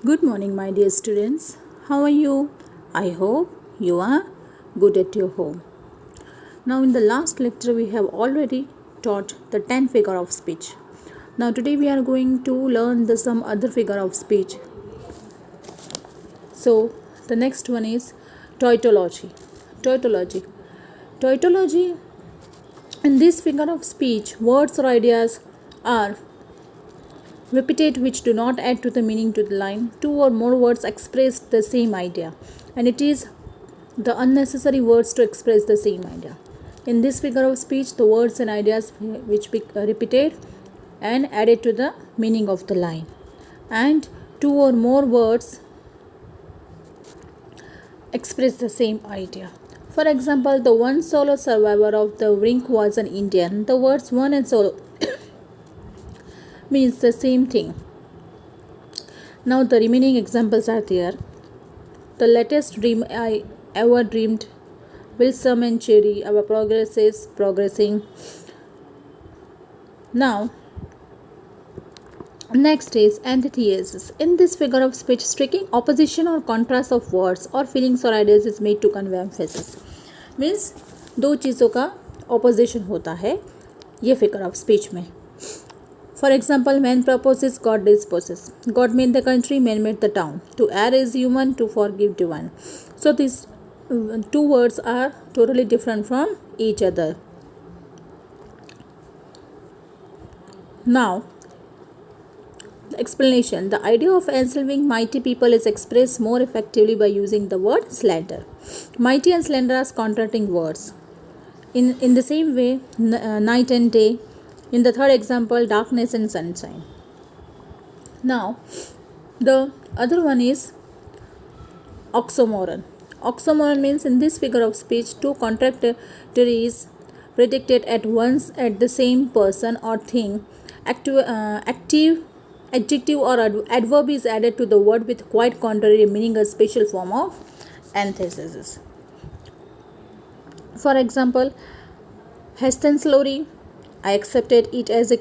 Good morning, my dear students. How are you? I hope you are good at your home. Now, in the last lecture, we have already taught the 10 figure of speech. Now, today we are going to learn some other figure of speech. So, the next one is tautology. Tautology. Tautology. In this figure of speech, words or ideas are repeated which do not add to the meaning to the line. Two or more words express the same idea, and it is the unnecessary words to express the same idea. In this figure of speech, the words and ideas which be repeated and added to the meaning of the line, and two or more words express the same idea. For example, the one solo survivor of the rink was an Indian. The words one and solo means the same thing. Now the remaining examples are there. The latest dream I ever dreamed, Wilson and Cherry, our progress is progressing. Now, next is antithesis. In this figure of speech, striking opposition or contrast of words or feelings or ideas is made to convey emphasis. Means दो चीज़ों का opposition होता है ये figure of speech में. For example, man proposes, God disposes. God made the country, man made the town. To err is human, to forgive divine. So these two words are totally different from each other. Now, the explanation. The idea of enslaving mighty people is expressed more effectively by using the word slender. Mighty and slender are contrasting words. In the same way, night and day. In the third example, darkness and sunshine. Now, the other one is oxymoron. Oxymoron means in this figure of speech, two contradictories predicted at once at the same person or thing. Active adjective or adverb is added to the word with quite contrary meaning, a special form of antithesis. For example, Heston's lorry, I accepted it as a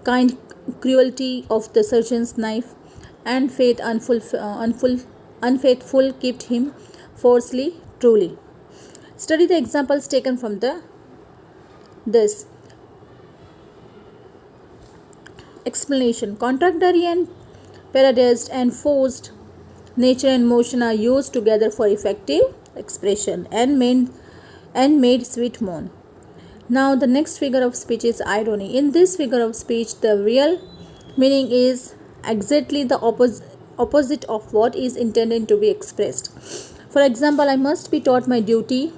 kind cruelty of the surgeon's knife, and faith unfaithful kept him falsely truly. Study the examples taken from this. Explanation. Contradictory and parodized and forced nature and motion are used together for effective expression and made sweet moan. Now the next figure of speech is irony. In this figure of speech, the real meaning is exactly the opposite of what is intended to be expressed. For example, I must be taught my duty.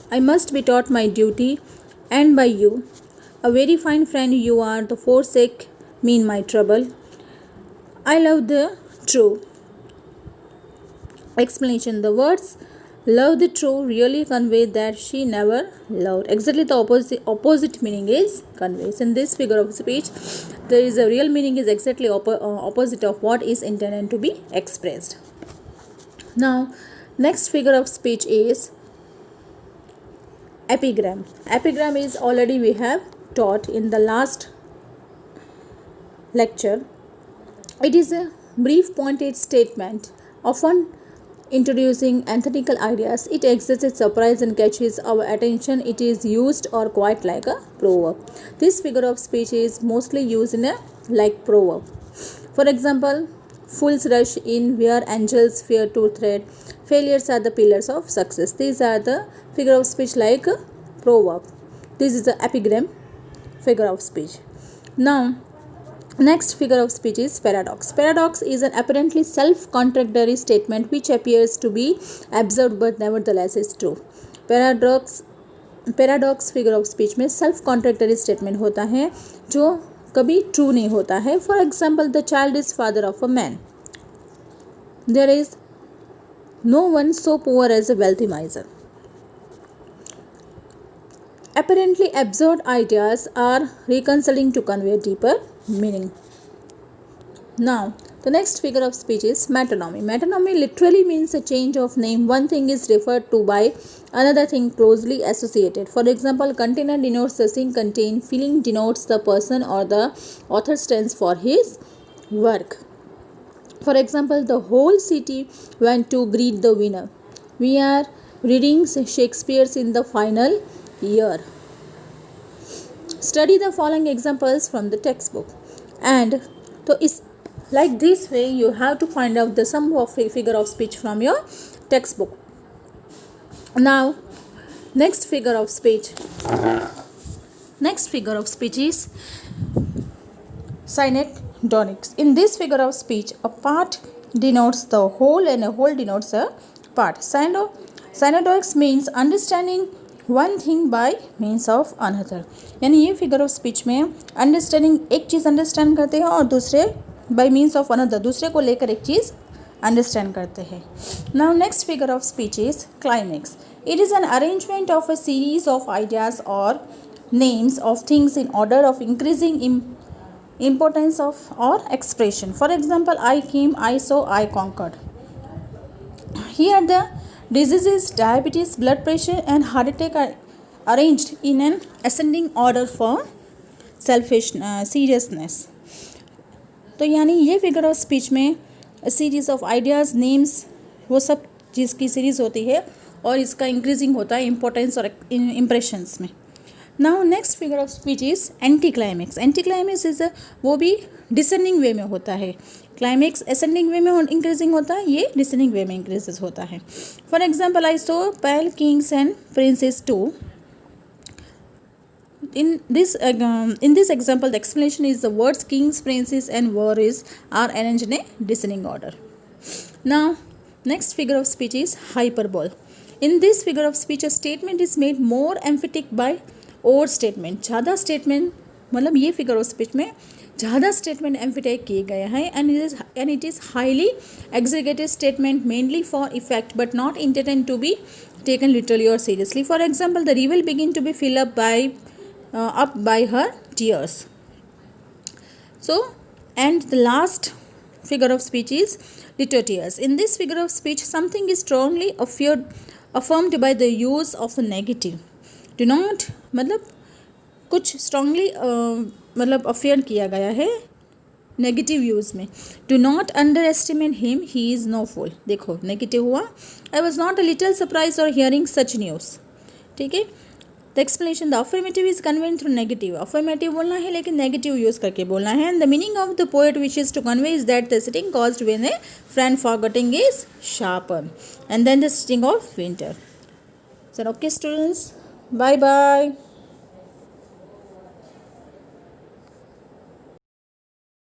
I must be taught my duty, and by you. A very fine friend you are, the forsake me in my trouble. I love the true. Explanation. The words love the true really convey that she never loved. Exactly the opposite meaning is conveys. In this figure of speech, there is a real meaning is exactly opposite of what is intended to be expressed. Now, next figure of speech is epigram. Epigram is already we have taught in the last lecture. It is a brief pointed statement, often introducing antithetical ideas. It exerts surprise and catches our attention. It is used or quite like a proverb. This figure of speech is mostly used in a like proverb. For example, fools rush in where angels fear to tread. Failures are the pillars of success. These are the figure of speech like a proverb. This is the epigram figure of speech. Now, next figure of speech is paradox. Paradox is an apparently self-contradictory statement which appears to be absurd but nevertheless is true. paradox figure of speech में self-contradictory statement होता है जो कभी true नहीं होता है. For example, the child is father of a man. There is no one so poor as a wealthy miser. Apparently absurd ideas are reconciling to convey deeper meaning. Now, The next figure of speech is metonymy. Metonymy literally means a change of name. One thing is referred to by another thing closely associated. For example, container denotes the thing contained, feeling denotes the person or the author stands for his work. For example, the whole city went to greet the winner. We are reading Shakespeare's in the final year. Study the following examples from the textbook. And so it's like this way you have to find out the sum of figure of speech from your textbook. Now, next figure of speech is synecdoches. In this figure of speech, a part denotes the whole and a whole denotes a part. Synecdoches means understanding one thing by means of another. यानी ये figure of speech में understanding एक चीज़ understand करते हैं और दूसरे bye means of another दूसरे को लेकर एक चीज़ अंडरस्टैंड करते हैं. Now next figure of speech is climax. It is an arrangement of a series of ideas और names of things in order of increasing importance of or expression. For example, I came, I saw, I conquered. Here the diseases diabetes, blood pressure and heart attack are arranged in an ascending order for seriousness. तो यानी ये figure of speech में series of ideas names वो सब चीज़ की series होती है और इसका इंक्रीजिंग होता है इम्पोर्टेंस और इम्प्रेशंस में. Now next figure of speech is anti climax. Anti climax is वो भी डिसेंडिंग वे में होता है. क्लाइमेक्स असेंडिंग वे में इंक्रीजिंग होता है, ये डिसेंडिंग वे में इंक्रीजेस होता है. For example, I saw pale kings and princes too. In this example, the explanation is the words kings, princes and warriors are arranged in a descending order. Now, next figure of speech is hyperbole. In this figure of speech, a statement is made more emphatic by और statement. ज़्यादा statement मतलब ये figure of speech में ज़्यादा statement emphasize किए गए हैं and it is highly exaggerated statement mainly for effect but not intended to be taken literally or seriously. For example, the river begin to be filled up by her tears. So, and the last figure of speech is literatious. In this figure of speech, something is strongly affirmed by the use of a negative. Do not मतलब कुछ strongly मतलब affair किया गया है negative use में. Do not underestimate him, he is no fool. देखो negative हुआ. I was not a little surprise और हियरिंग सच न्यूज़. ठीक है. The explanation, the affirmative is conveyed through negative. Affirmative बोलना है लेकिन नेगेटिव यूज़ करके बोलना है. And the meaning of the poet which is to convey is that the sitting caused when a friend forgetting is sharper and then the sitting of winter. So okay students, bye bye.